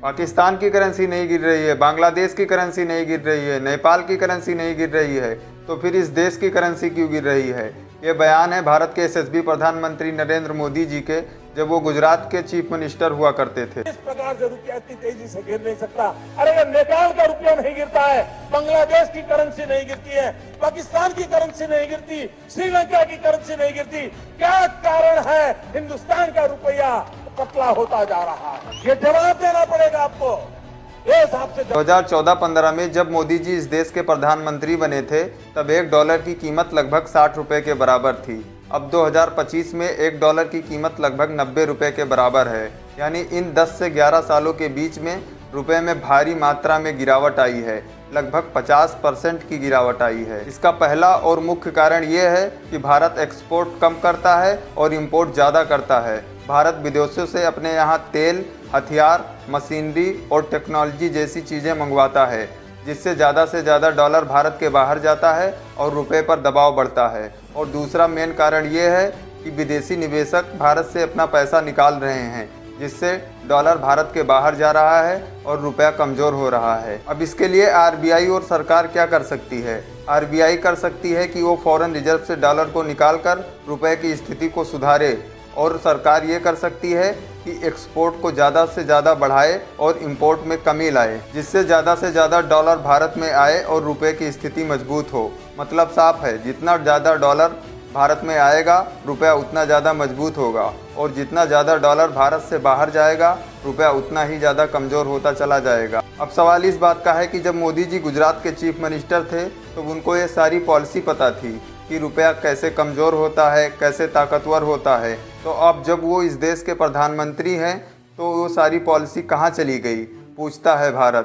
पाकिस्तान की करेंसी नहीं गिर रही है, बांग्लादेश की करेंसी नहीं गिर रही है, नेपाल की करेंसी नहीं गिर रही है, तो फिर इस देश की करेंसी क्यों गिर रही है। ये बयान है भारत के यशस्वी प्रधानमंत्री नरेंद्र मोदी जी के, जब वो गुजरात के चीफ मिनिस्टर हुआ करते थे। इस प्रकार से रुपया इतनी तेजी से गिर नहीं सकता। अरे नेपाल का रुपया नहीं गिरता है, बांग्लादेश की करेंसी नहीं गिरती है, पाकिस्तान की करेंसी नहीं गिरती, श्रीलंका की करेंसी नहीं गिरती, क्या कारण है हिंदुस्तान का रुपया पतला होता जा रहा है? ये जवाब देना पड़ेगा आपको। 2014-15 में जब मोदी जी इस देश के प्रधानमंत्री बने थे, तब $1 की कीमत लगभग 60 रुपए के बराबर थी। अब 2025 में $1 की कीमत लगभग 90 रुपए के बराबर है। यानी इन 10 से 11 सालों के बीच में रुपए में भारी मात्रा में गिरावट आई है, लगभग 50% की गिरावट आई है। इसका पहला और मुख्य कारण ये है कि भारत एक्सपोर्ट कम करता है और इंपोर्ट ज़्यादा करता है। भारत विदेशों से अपने यहाँ तेल, हथियार, मशीनरी और टेक्नोलॉजी जैसी चीज़ें मंगवाता है, जिससे ज़्यादा से ज़्यादा डॉलर भारत के बाहर जाता है और रुपए पर दबाव बढ़ता है। और दूसरा मेन कारण ये है कि विदेशी निवेशक भारत से अपना पैसा निकाल रहे हैं, जिससे डॉलर भारत के बाहर जा रहा है और रुपया कमज़ोर हो रहा है। अब इसके लिए आरबीआई और सरकार क्या कर सकती है? आरबीआई कर सकती है कि वो फॉरेन रिजर्व से डॉलर को निकाल कर रुपये की स्थिति को सुधारे, और सरकार ये कर सकती है कि एक्सपोर्ट को ज़्यादा से ज़्यादा बढ़ाए और इंपोर्ट में कमी लाए, जिससे ज़्यादा से ज़्यादा डॉलर भारत में आए और रुपए की स्थिति मजबूत हो। मतलब साफ है, जितना ज़्यादा डॉलर भारत में आएगा, रुपया उतना ज़्यादा मजबूत होगा, और जितना ज़्यादा डॉलर भारत से बाहर जाएगा, रुपया उतना ही ज़्यादा कमज़ोर होता चला जाएगा। अब सवाल इस बात का है कि जब मोदी जी गुजरात के चीफ मिनिस्टर थे, तो उनको ये सारी पॉलिसी पता थी कि रुपया कैसे कमज़ोर होता है, कैसे ताकतवर होता है। तो अब जब वो इस देश के प्रधानमंत्री हैं, तो वो सारी पॉलिसी कहाँ चली गई, पूछता है भारत।